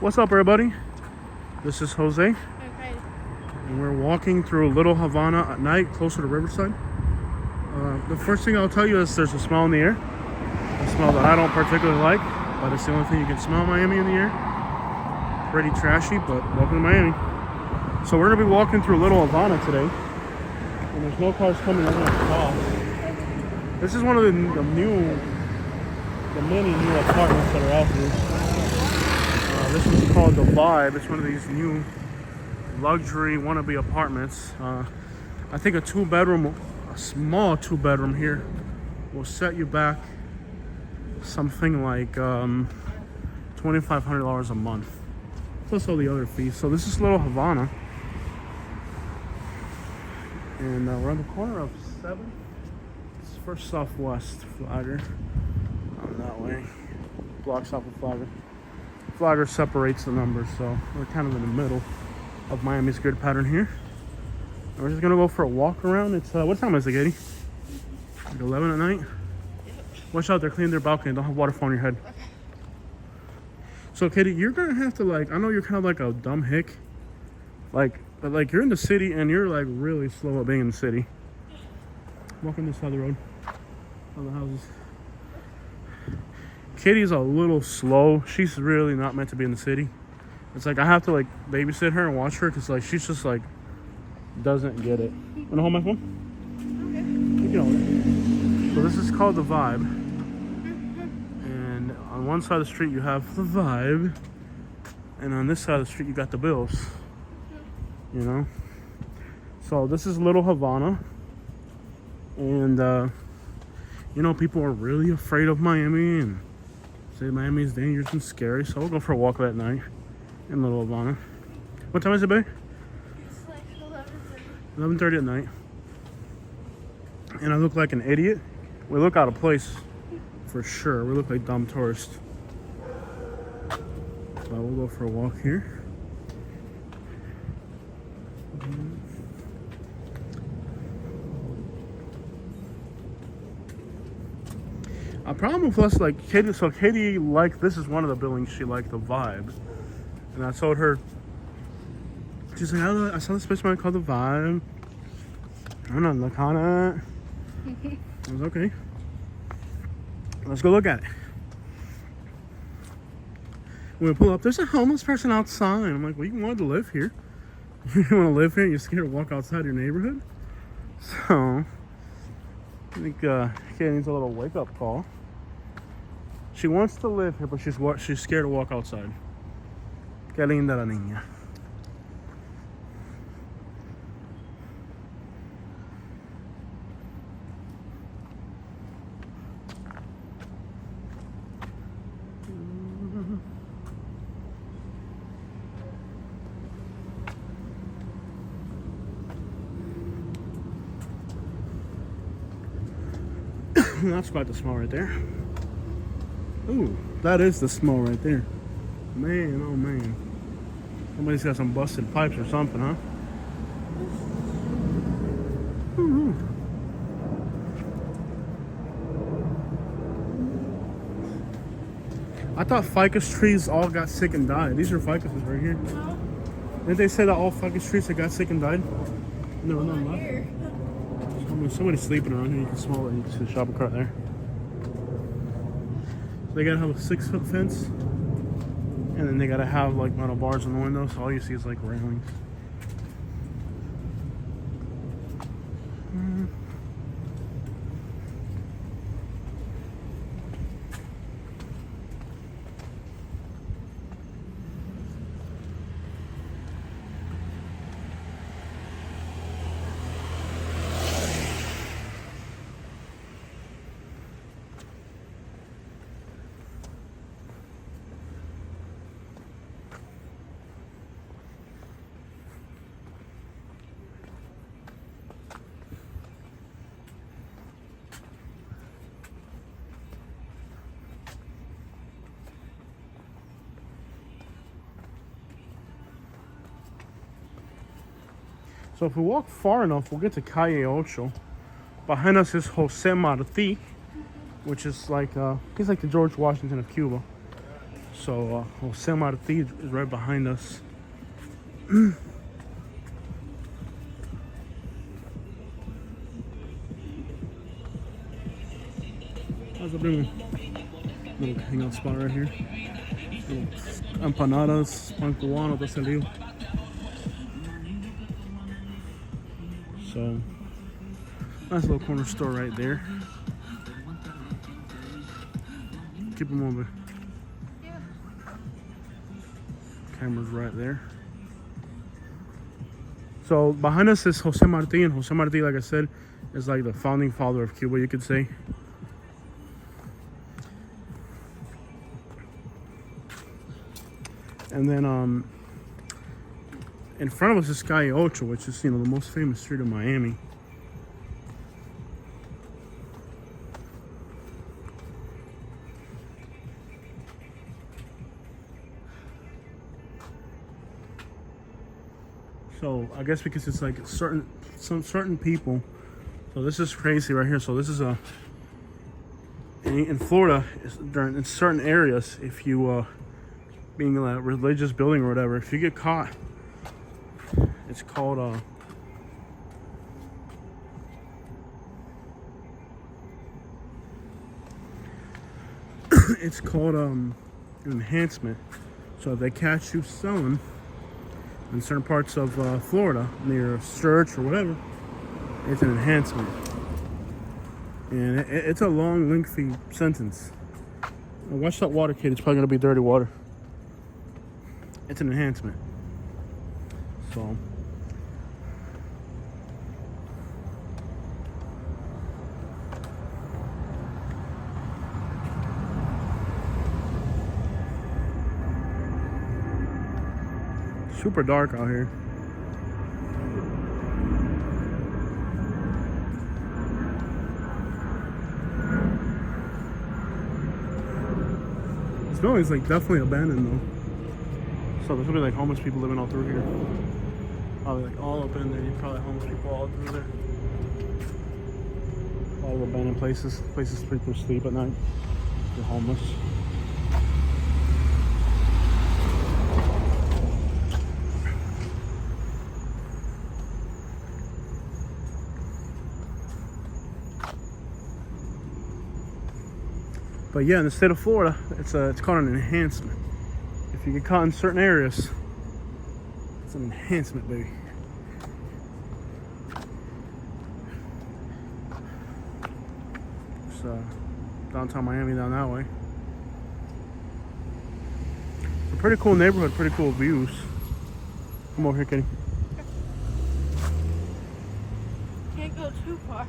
What's up, everybody? This is Jose, Okay. and we're walking through Little Havana at night, closer to Riverside. The first thing I'll tell you is there's a smell in the air, a smell that I don't particularly like, but it's the only thing you can smell in Miami in the air. Pretty trashy, but welcome to Miami. So we're gonna be walking through Little Havana today, and there's no cars coming. We're gonna stop. This is one of the many new apartments that are out here. This one's called The Vibe. It's one of these new luxury wannabe apartments. I think a small two bedroom here will set you back something like $2,500 a month, plus all the other fees. So this is Little Havana, and we're on the corner of 7th. It's First Southwest Flagger. On that way, blocks off of Flagger. Flagger separates the numbers, so we're kind of in the middle of Miami's grid pattern here. And we're just gonna go for a walk around. It's what time is it, Katie? Like 11 at night. Watch out, they're cleaning their balcony. Don't have water fall on your head. Okay. So, Katie, you're gonna have to I know you're kind of like a dumb hick, but you're in the city and you're like really slow at being in the city. Walking this side of the road, on the houses. Katie's a little slow. She's really not meant to be in the city. It's like I have to babysit her and watch her because she's just doesn't get it. Wanna hold my phone? Okay. You know. So this is called The Vibe, and on one side of the street you have The Vibe, and on this side of the street you got the Bills. You know. So this is Little Havana, and people are really afraid of Miami and say Miami is dangerous and scary, so we'll go for a walk that night in Little Havana. What time is it, babe? It's like 11:30. 11:30 at night. And I look like an idiot. We look out of place for sure. We look like dumb tourists. So we'll go for a walk here. A problem with us, Katie liked, this is one of the buildings she liked, The Vibe. And I told her, she's like, I saw this place called The Vibe. I don't know, look on it. I was okay. Let's go look at it. When we pull up, there's a homeless person outside. I'm like, well, you wanted to live here. You want to live here, you're scared to walk outside your neighborhood. So, I think Katie needs a little wake-up call. She wants to live here, but she's scared to walk outside. Qué linda la niña. That's quite the smell right there. Ooh, that is the smell right there. Man, oh man. Somebody's got some busted pipes or something, huh? Ooh. I thought ficus trees all got sick and died. These are ficuses right here. No. Didn't they say that all ficus trees that got sick and died? No, none left. Here. Somebody's sleeping around here. You can smell it. You can see the shopping cart there. So they gotta have a 6-foot fence, and then they gotta have metal bars in the window. So all you see is railings. So if we walk far enough, we'll get to Calle Ocho. Behind us is Jose Marti, which is he's like the George Washington of Cuba. So Jose Marti is right behind us. How's it doing? Little hangout spot right here. Little empanadas, pan cubano, todo ese lío. So, nice little corner store right there. Keep them over. Yeah. Camera's right there. So behind us is Jose Marti, and Jose Marti, like I said, is like the founding father of Cuba, you could say. And then in front of us is Calle Ocho, which is, you know, the most famous street in Miami. So I guess because it's like some certain people. So this is crazy right here. So this is in Florida, in certain areas, if you being in a religious building or whatever, if you get caught, it's called it's called enhancement. So if they catch you selling in certain parts of Florida near a church or whatever, it's an enhancement, and it's a long, lengthy sentence. Now watch that water, kid. It's probably gonna be dirty water. It's an enhancement. So super dark out here. This building is like definitely abandoned though. So there's gonna be like homeless people living all through here. Probably like all up in there. You probably homeless people all through there. A lot of abandoned places people sleep at night. They're homeless. But yeah, in the state of Florida, it's called an enhancement. If you get caught in certain areas, it's an enhancement, baby. It's downtown Miami down that way. It's a pretty cool neighborhood, pretty cool views. Come over here, Kitty. Can't go too far.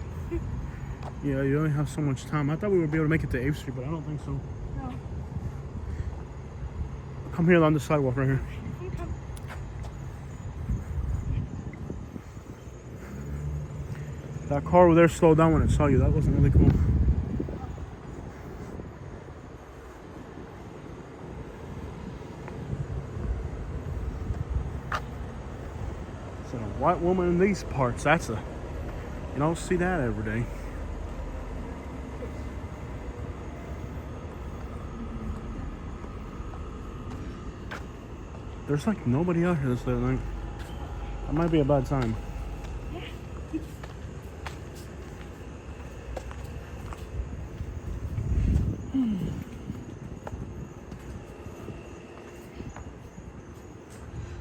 Yeah, you only have so much time. I thought we would be able to make it to 8th Street, but I don't think so. No. Come here on the sidewalk right here. Okay. That car over there slowed down when it saw you. That wasn't really cool. So a white woman in these parts, that's you don't see that every day. There's like nobody out here this late at night. That might be a bad sign.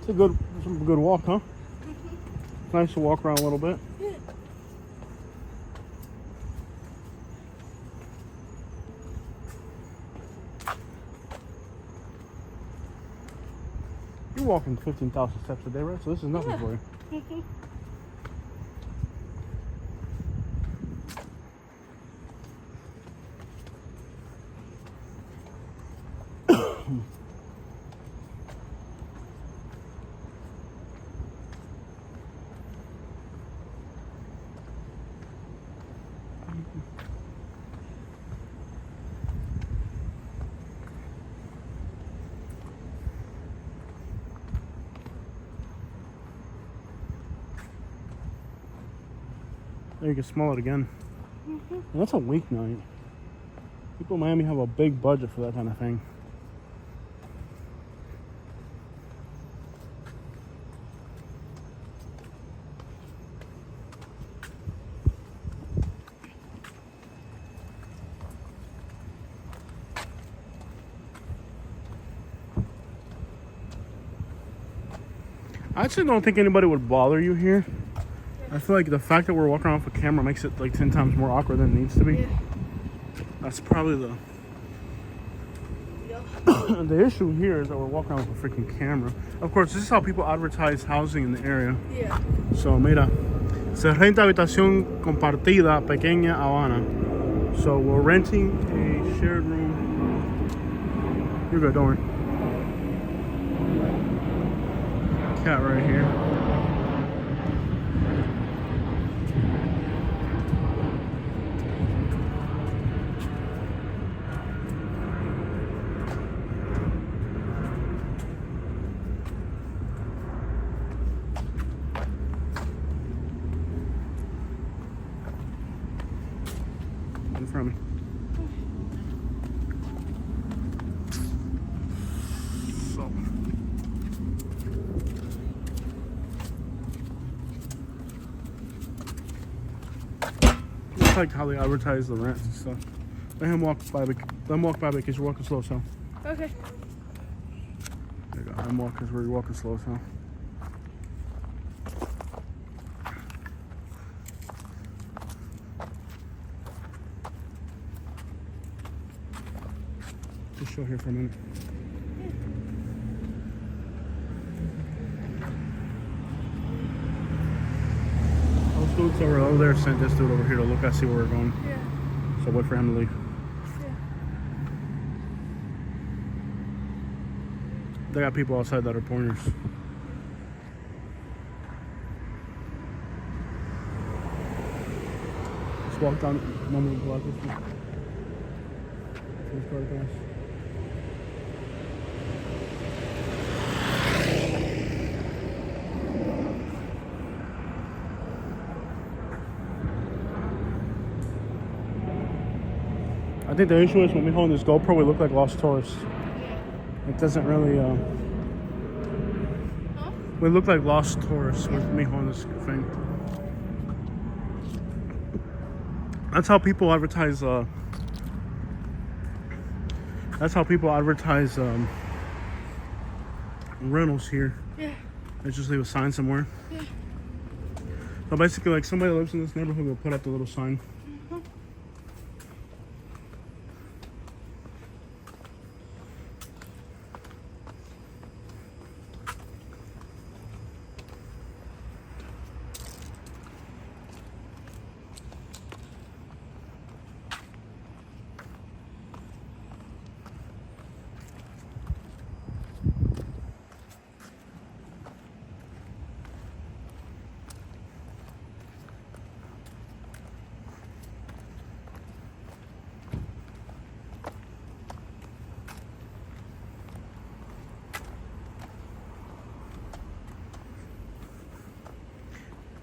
It's a good walk, huh? It's nice to walk around a little bit. You're walking 15,000 steps a day, right? So this is nothing for you. There, you can smell it again. And that's a weeknight. People in Miami have a big budget for that kind of thing. I actually don't think anybody would bother you here. I feel like the fact that we're walking around with a camera makes it like 10 times more awkward than it needs to be. Yeah. That's probably the the issue here is that we're walking around with a freaking camera. Of course, this is how people advertise housing in the area. Yeah. So, mira, se renta habitación compartida pequeña Havana. So we're renting a shared room. You're good, don't worry. Cat right here. In front of me. So. It's like how they advertise the rent and stuff. Let him walk by because you're walking slow, so. Okay. There you go. I'm walking because we're walking slow, so. Just show here for a minute. Those dudes over there sent this dude over here to look at see where we're going. Yeah. So wait for him to leave. Yeah. They got people outside that are pointers. Just walk down one more block this way. First car pass. I think the issue is when we hold this GoPro, we look like lost tourists. It doesn't really, Huh? we look like lost tourists with me holding this thing. That's how people advertise, rentals here. Yeah. They just leave a sign somewhere. Yeah. So basically, like somebody that lives in this neighborhood will put up the little sign.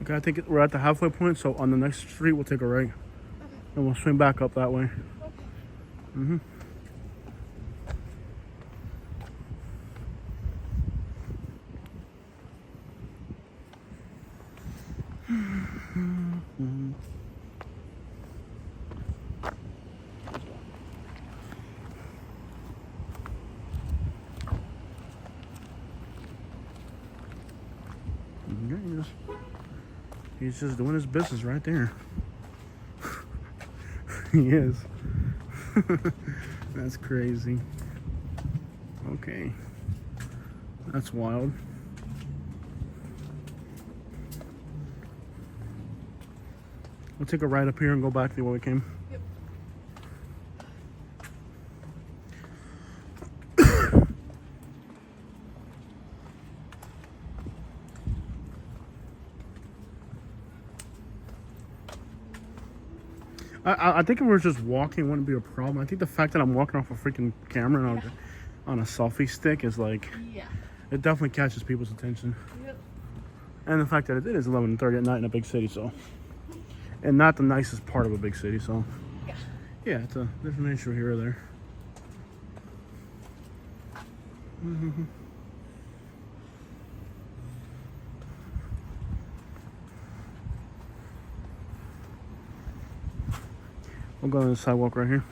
Okay, I think we're at the halfway point, so on the next street we'll take a right. And we'll swing back up that way. Mm-hmm. He's just doing his business right there. He is. That's crazy. Okay. That's wild. We'll take a right up here and go back the way we came. Yep. I think if we were just walking, it wouldn't be a problem. I think the fact that I'm walking off a freaking camera and on a selfie stick is like, Yeah. it definitely catches people's attention. Yep. And the fact that it is 11:30 at night in a big city, so, and not the nicest part of a big city, so, Yeah. yeah, there's an issue here or there. Mm-hmm. We'll go on the sidewalk right here.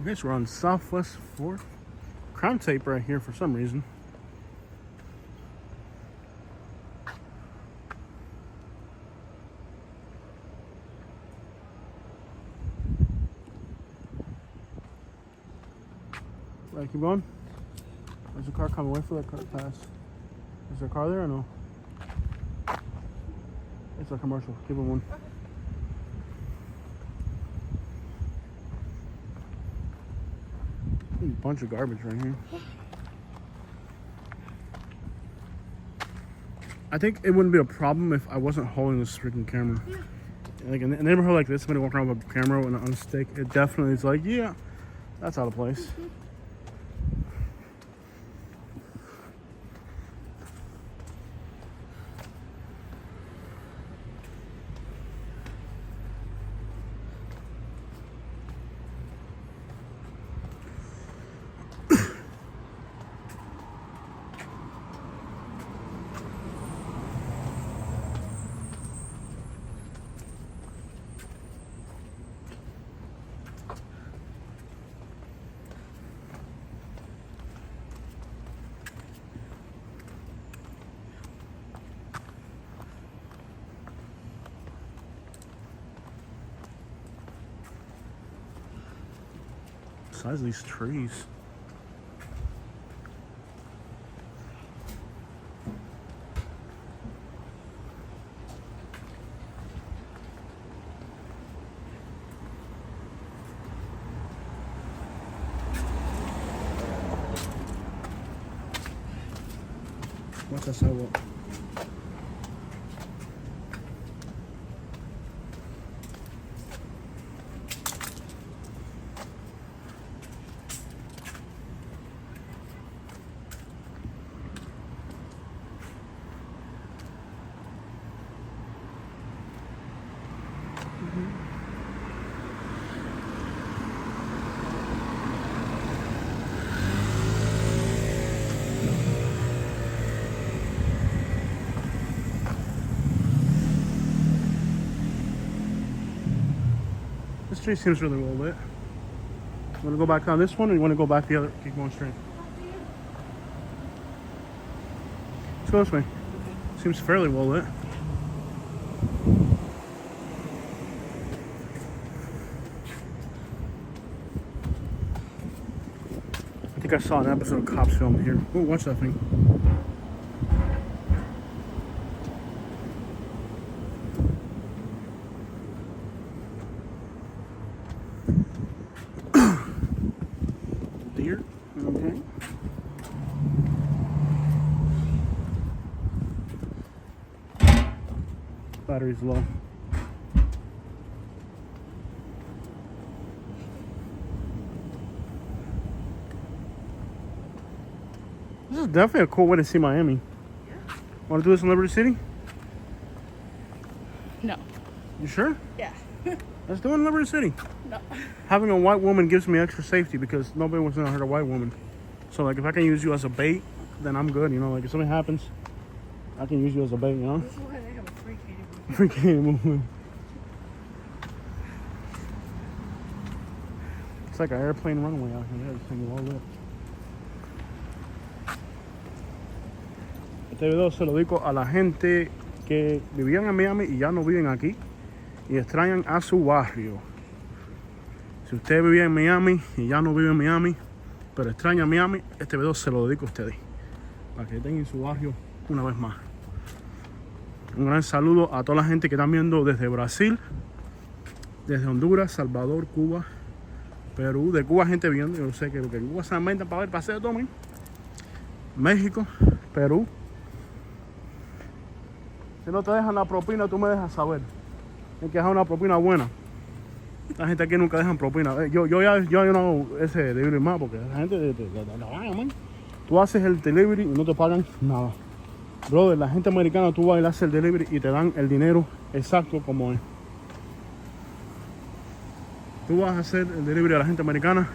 I guess we're on Southwest 4th. Crown tape right here for some reason. Right, keep going. There's a car coming. Wait for that car to pass. Is there a car there or no? It's a commercial. Keep it one. A bunch of garbage right here. I think it wouldn't be a problem if I wasn't holding this freaking camera. Yeah. Like in a neighborhood like this, somebody walking around with a camera on a stick, it definitely is like, yeah, that's out of place. Size of these trees. Watch that sidewalk. This tree seems really well lit. You want to go back on this one, or you want to go back the other? Keep going straight. Let's go this way. Seems fairly well lit. I think I saw an episode of Cops film here. Oh, watch that thing. Deer. Okay. Battery's low. This is definitely a cool way to see Miami. Yeah. Want to do this in Liberty City? No. You sure? Yeah. Let's do it in Liberty City. No. Having a white woman gives me extra safety because nobody wants to hurt a white woman. So like if I can use you as a bait, then I'm good, you know, like if something happens, I can use you as a bait, you know? This is why they have a free candy. Free candy movement. It's like an airplane runway out here. Everything all lit. Este video se lo dedico a la gente que vivían en Miami y ya no viven aquí y extrañan a su barrio. Si usted vivía en Miami y ya no vive en Miami, pero extraña Miami, este video se lo dedico a ustedes para que estén en su barrio una vez más. Un gran saludo a toda la gente que están viendo desde Brasil, desde Honduras, Salvador, Cuba, Perú. De Cuba gente viendo, yo sé que Cuba se inventan para ver paseo también. México, Perú. Si no te dejan la propina, tú me dejas saber. Hay que dejar una propina buena. La gente aquí nunca dejan propina. Yo no hago ese delivery más porque la gente de la vaina, man. Tú haces el delivery y no te pagan nada. Brother, la gente americana, tú vas y le haces el delivery y te dan el dinero exacto como es. Tú vas a hacer el delivery a la gente americana,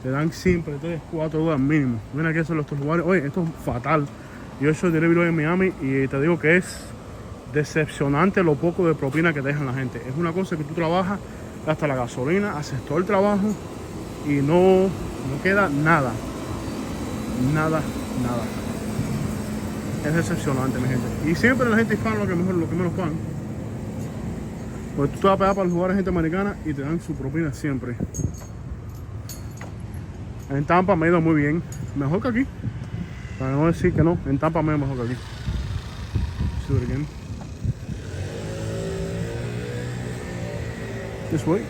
te dan siempre 3, 4 dólares mínimo. Mira que son estos lugares. Oye, esto es fatal. Yo he hecho el delivery hoy en Miami y te digo que es decepcionante lo poco de propina que te dejan la gente. Es una cosa que tú trabajas, gastas la gasolina, haces todo el trabajo y no queda nada. Nada, nada. Es decepcionante, mi gente. Y siempre la gente hispana lo que menos pagan. Porque tú vas a pagar para los lugares de gente americana y te dan su propina siempre. En Tampa me ha ido muy bien. Mejor que aquí. Para no decir que no, en Tampa me ha ido mejor que aquí. Let's do it again. This way.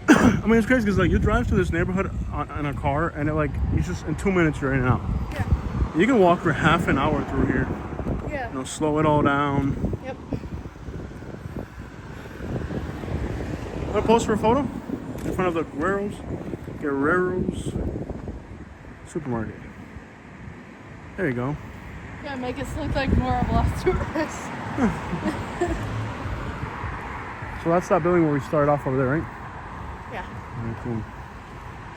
I mean, it's crazy because like you drive to this neighborhood in a car, and it like you just in 2 minutes you're in and out. Yeah. You can walk for half an hour through here. Yeah. You know, slow it all down. Yep. Want to pose for a photo in front of the Guerrero's supermarket. There you go. Yeah, make us look like more of lost tourists. So that's that building where we started off over there, right? Yeah. Very cool.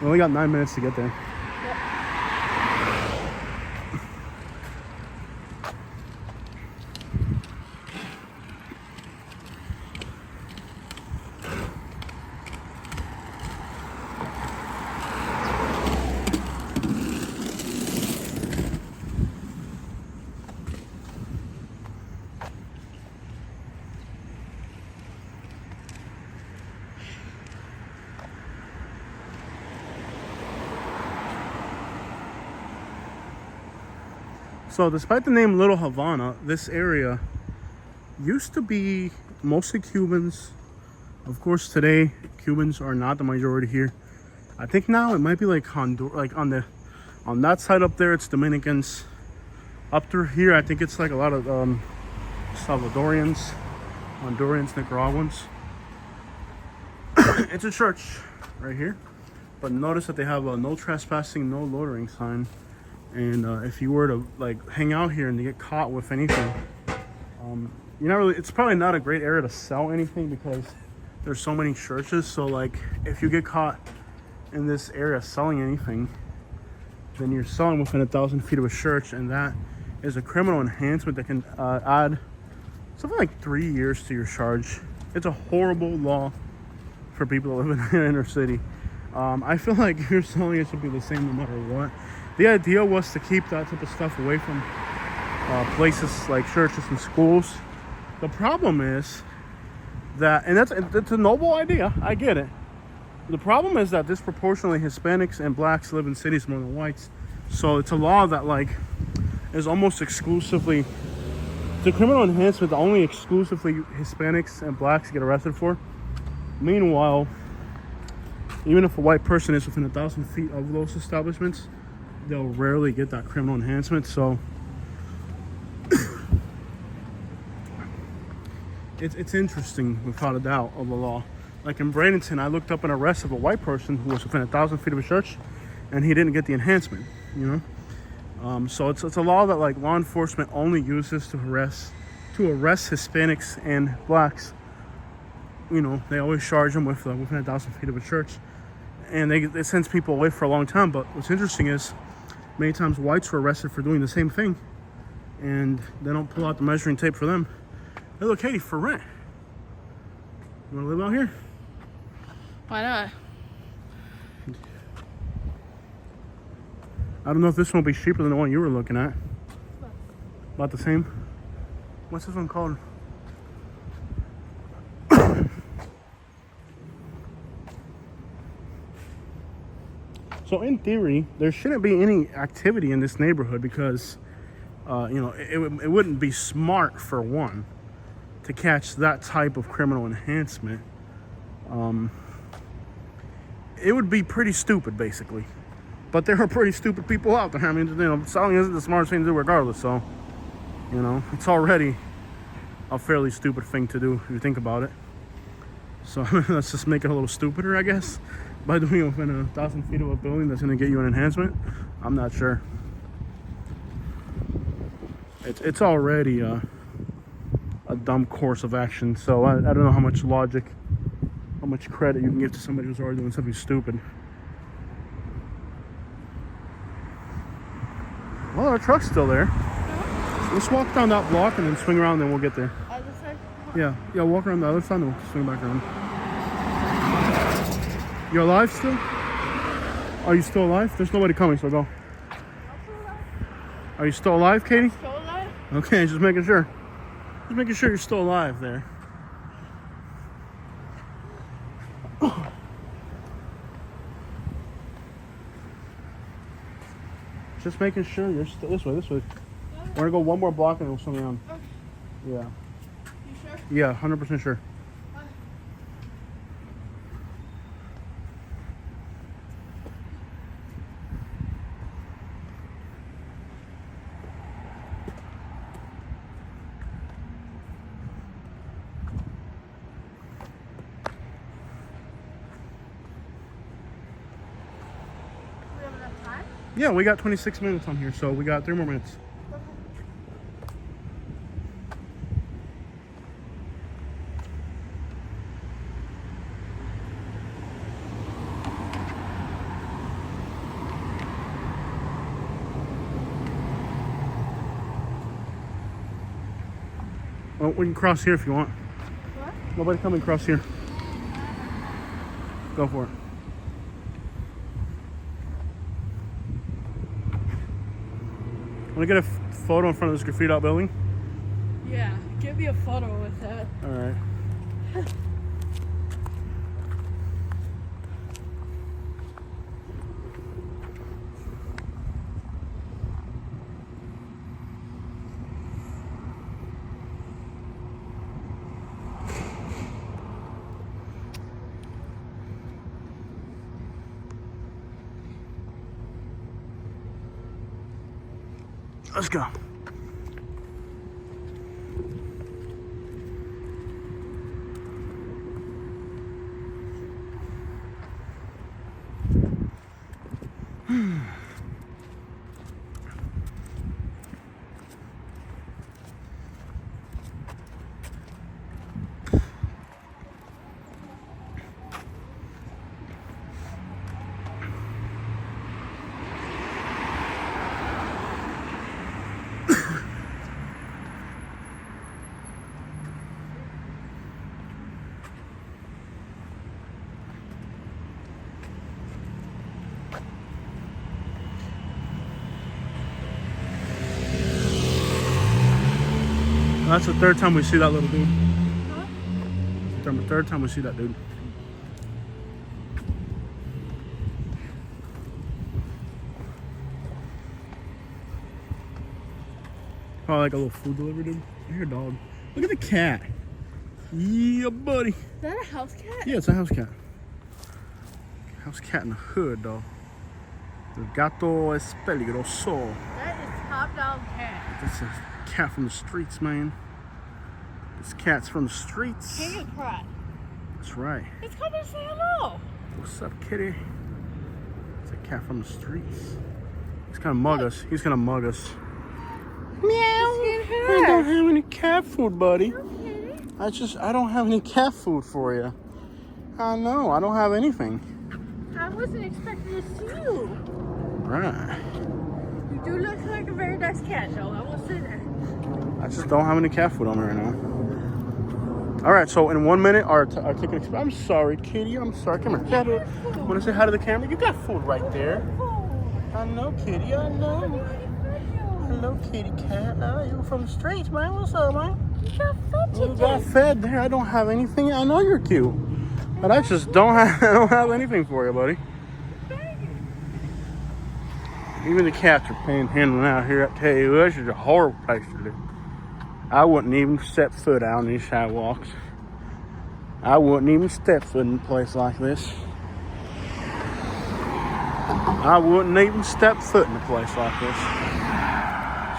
We only got 9 minutes to get there. Yep. So despite the name Little Havana, this area used to be mostly Cubans. Of course, today Cubans are not the majority here. I think now it might be like Honduras, like on that side up there, it's Dominicans. Up through here, I think it's like a lot of Salvadorians, Hondurans, Nicaraguans. It's a church right here, but notice that they have a no trespassing, no loitering sign. And if you were to like hang out here and to get caught with anything, you're not really. It's probably not a great area to sell anything because there's so many churches. So like, if you get caught in this area selling anything, then you're selling within 1,000 feet of a church, and that is a criminal enhancement that can add something like 3 years to your charge. It's a horrible law for people that live in the inner city. I feel like if you're selling, it should be the same no matter what. The idea was to keep that type of stuff away from places like churches and schools. The problem is that, and it's a noble idea, I get it. The problem is that disproportionately Hispanics and blacks live in cities more than whites. So it's a law that like is almost exclusively, the criminal enhancement that only exclusively Hispanics and blacks get arrested for. Meanwhile, even if a white person is within 1,000 feet of those establishments, they'll rarely get that criminal enhancement. So it's interesting without a doubt of the law. Like in Bradenton, I looked up an arrest of a white person who was within 1,000 feet of a church, and he didn't get the enhancement. You know, so it's a law that like law enforcement only uses to arrest Hispanics and blacks. You know, they always charge them with within 1,000 feet of a church, and it sends people away for a long time. But what's interesting is many times whites were arrested for doing the same thing, and they don't pull out the measuring tape for them. Hey, look, Katie, for rent. You want to live out here? Why not? I don't know if this one will be cheaper than the one you were looking at. About the same. What's this one called? So in theory, there shouldn't be any activity in this neighborhood because, you know, it wouldn't be smart for one to catch that type of criminal enhancement. It would be pretty stupid, basically. But there are pretty stupid people out there. I mean, you know, selling isn't the smartest thing to do regardless. So, you know, it's already a fairly stupid thing to do if you think about it. So let's just make it a little stupider, I guess, by doing it within 1,000 feet of a building that's going to get you an enhancement. I'm not sure. It's already a dumb course of action. So I don't know how much logic, how much credit you can give to somebody who's already doing something stupid. Well, our truck's still there. Let's walk down that block and then swing around, and then we'll get there. I just said, All Yeah, walk around the other side and we'll swing back around. You're alive still? Are you still alive? There's nobody coming, so go. Are you still alive, Katie? Still alive? Okay, just making sure. Just making sure you're still alive there. Just making sure you're still this way. We're gonna go one more block and we'll swing around. Okay. Yeah. You sure? Yeah, 100% sure. We have enough time? Yeah, we got 26 minutes on here, so we got 3 more minutes. Well, we can cross here if you want. What? Nobody coming across here. Go for it. Want to get a photo in front of this graffiti out building? Yeah, give me a photo with that. All right. Let's go. That's the third time we see that little dude. Huh? The third time we see that dude. Probably like a little food delivery dude. I hear a dog. Look at the cat. Yeah, buddy. Is that a house cat? Yeah, it's a house cat. House cat in the hood, though. El gato es peligroso. That is top down cat. It's a cat from the streets, man. This cat's from the streets. King of Pride. That's right. It's coming to say hello. What's up, kitty? It's a cat from the streets. He's gonna mug us. He's gonna mug us. Meow. I don't have any cat food, buddy. I don't have any cat food for you. I know. I don't have anything. I wasn't expecting to see you. Right. You do look like a very nice cat, though. I will say that. I just don't have any cat food on me right now. All right, so in 1 minute, our ticket. I'm sorry, kitty. I'm sorry. Come here. Want to say hi to the camera? You got food right there. I know, kitty. I know. Hello, kitty cat. Oh, you from the streets, man? What's up, man? You got fed there. I don't have anything. I know you're cute, but I just don't have. I don't have anything for you, buddy. Even the cats are panhandling out here. I tell you, this is a horrible place to live. I wouldn't even step foot out on these sidewalks. I wouldn't even step foot in a place like this. I wouldn't even step foot in a place like this.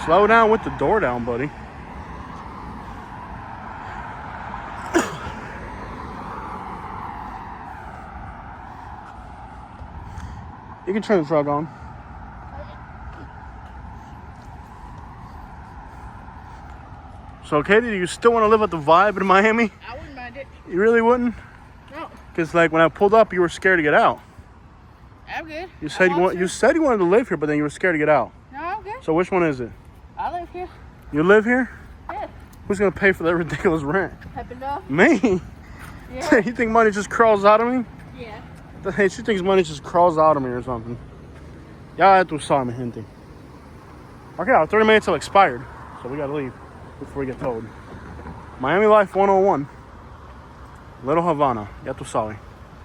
Slow down with the door down, buddy. You can turn the truck on. So, Katie, do you still want to live at the Vibe in Miami? I wouldn't mind it. You really wouldn't? No, Because, like, when I pulled up, you were scared to get out. I'm good. You said you said you wanted to live here, but then you were scared to get out. No, I'm good. So, which one is it? I live here. You live here? Yeah. Who's gonna pay for that ridiculous rent? Happen enough? Me? Yeah. You think money just crawls out of me? Yeah. Hey, she thinks money just crawls out of me or something. Ya tú sabes, mi gente. Okay, our 30 minutes have expired, so we gotta leave before we get towed. Miami Life 101. Little Havana. Ya tú sabes.